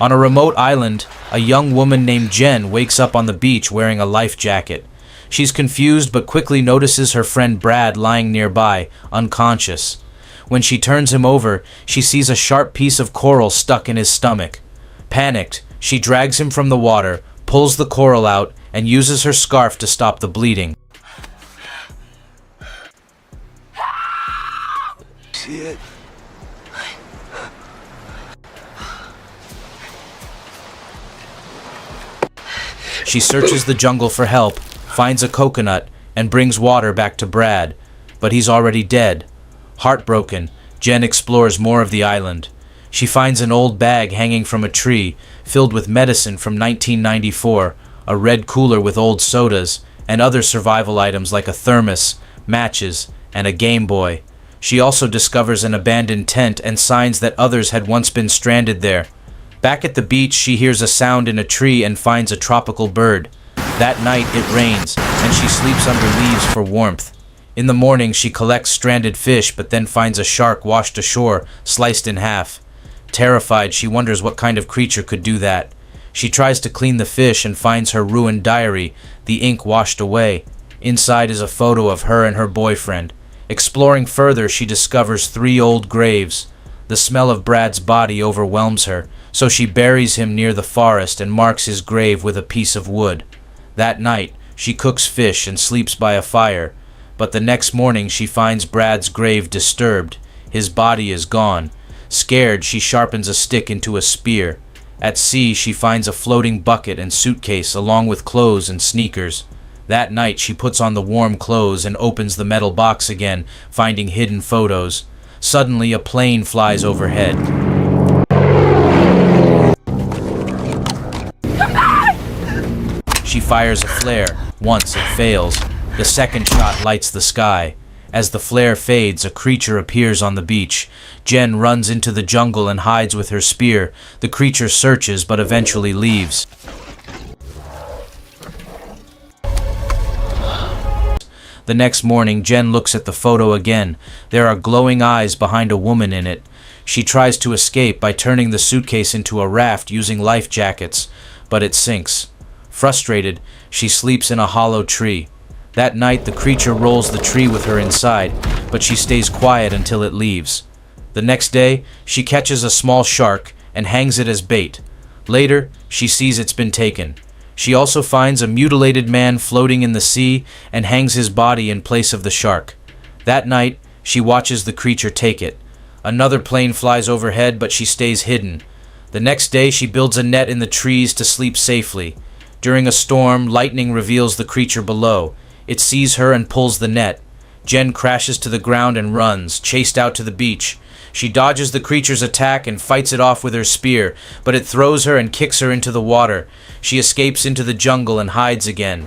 On a remote island, a young woman named Jenn wakes up on the beach wearing a life jacket. She's confused but quickly notices her friend Brad lying nearby, unconscious. When she turns him over, she sees a sharp piece of coral stuck in his stomach. Panicked, she drags him from the water, pulls the coral out, and uses her scarf to stop the bleeding. Shit. She searches the jungle for help, finds a coconut, and brings water back to Brad, but he's already dead. Heartbroken, Jenn explores more of the island. She finds an old bag hanging from a tree, filled with medicine from 1994, a red cooler with old sodas, and other survival items like a thermos, matches, and a Game Boy. She also discovers an abandoned tent and signs that others had once been stranded there. Back at the beach, she hears a sound in a tree and finds a tropical bird. That night, it rains, and she sleeps under leaves for warmth. In the morning, she collects stranded fish, but then finds a shark washed ashore, sliced in half. Terrified, she wonders what kind of creature could do that. She tries to clean the fish and finds her ruined diary, the ink washed away. Inside is a photo of her and her boyfriend. Exploring further, she discovers 3 old graves. The smell of Brad's body overwhelms her, so she buries him near the forest and marks his grave with a piece of wood. That night, she cooks fish and sleeps by a fire, but the next morning she finds Brad's grave disturbed. His body is gone. Scared, she sharpens a stick into a spear. At sea, she finds a floating bucket and suitcase along with clothes and sneakers. That night, she puts on the warm clothes and opens the metal box again, finding hidden photos. Suddenly, a plane flies overhead. She fires a flare. Once, it fails. The second shot lights the sky. As the flare fades, a creature appears on the beach. Jenn runs into the jungle and hides with her spear. The creature searches but eventually leaves. The next morning, Jenn looks at the photo again. There are glowing eyes behind a woman in it. She tries to escape by turning the suitcase into a raft using life jackets, but it sinks. Frustrated, she sleeps in a hollow tree. That night, the creature rolls the tree with her inside, but she stays quiet until it leaves. The next day, she catches a small shark and hangs it as bait. Later, she sees it's been taken. She also finds a mutilated man floating in the sea and hangs his body in place of the shark. That night, she watches the creature take it. Another plane flies overhead, but she stays hidden. The next day, she builds a net in the trees to sleep safely. During a storm, lightning reveals the creature below. It sees her and pulls the net. Jenn crashes to the ground and runs, chased out to the beach. She dodges the creature's attack and fights it off with her spear, but it throws her and kicks her into the water. She escapes into the jungle and hides again.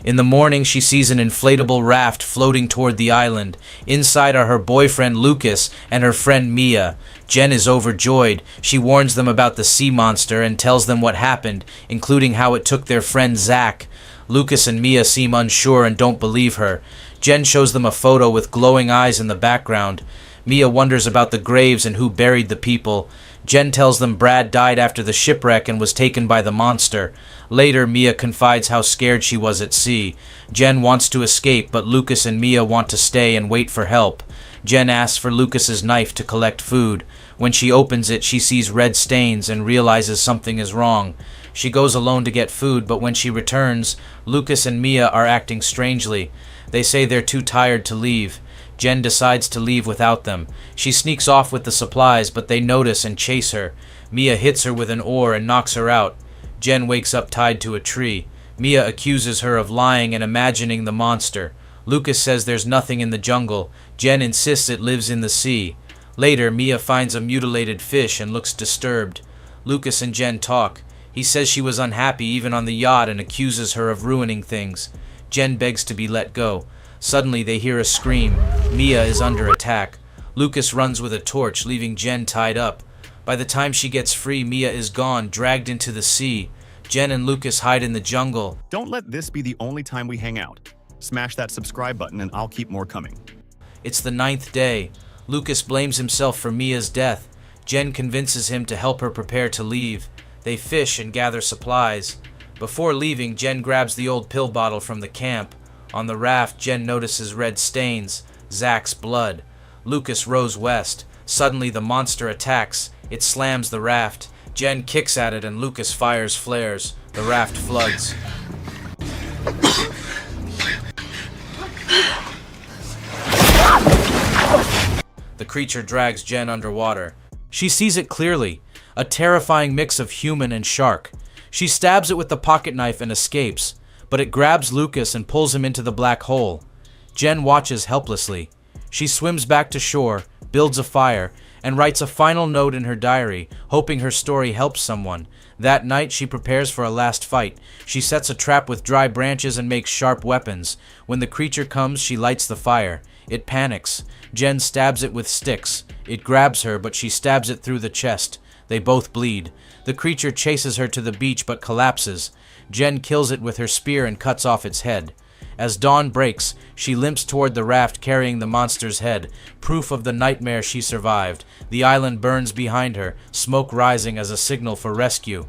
In the morning, she sees an inflatable raft floating toward the island. Inside are her boyfriend Lucas and her friend Mia. Jenn is overjoyed. She warns them about the sea monster and tells them what happened, including how it took their friend Zach. Lucas and Mia seem unsure and don't believe her. Jenn shows them a photo with glowing eyes in the background. Mia wonders about the graves and who buried the people. Jenn tells them Brad died after the shipwreck and was taken by the monster. Later, Mia confides how scared she was at sea. Jenn wants to escape, but Lucas and Mia want to stay and wait for help. Jenn asks for Lucas's knife to collect food. When she opens it, she sees red stains and realizes something is wrong. She goes alone to get food, but when she returns, Lucas and Mia are acting strangely. They say they're too tired to leave. Jenn decides to leave without them. She sneaks off with the supplies, but they notice and chase her. Mia hits her with an oar and knocks her out. Jenn wakes up tied to a tree. Mia accuses her of lying and imagining the monster. Lucas says there's nothing in the jungle. Jenn insists it lives in the sea. Later, Mia finds a mutilated fish and looks disturbed. Lucas and Jenn talk. He says she was unhappy even on the yacht and accuses her of ruining things. Jenn begs to be let go. Suddenly, they hear a scream. Mia is under attack. Lucas runs with a torch, leaving Jenn tied up. By the time she gets free, Mia is gone, dragged into the sea. Jenn and Lucas hide in the jungle. Don't let this be the only time we hang out. Smash that subscribe button and I'll keep more coming. It's the 9th day. Lucas blames himself for Mia's death. Jenn convinces him to help her prepare to leave. They fish and gather supplies. Before leaving, Jenn grabs the old pill bottle from the camp. On the raft, Jenn notices red stains, Zach's blood. Lucas rows west. Suddenly, the monster attacks. It slams the raft. Jenn kicks at it and Lucas fires flares. The raft floods. The creature drags Jenn underwater. She sees it clearly, a terrifying mix of human and shark. She stabs it with the pocket knife and escapes, but it grabs Lucas and pulls him into the black hole. Jenn watches helplessly. She swims back to shore, builds a fire, and writes a final note in her diary, hoping her story helps someone. That night, she prepares for a last fight. She sets a trap with dry branches and makes sharp weapons. When the creature comes, she lights the fire. It panics. Jenn stabs it with sticks. It grabs her, but she stabs it through the chest. They both bleed. The creature chases her to the beach but collapses. Jenn kills it with her spear and cuts off its head. As dawn breaks, she limps toward the raft carrying the monster's head, proof of the nightmare she survived. The island burns behind her, smoke rising as a signal for rescue.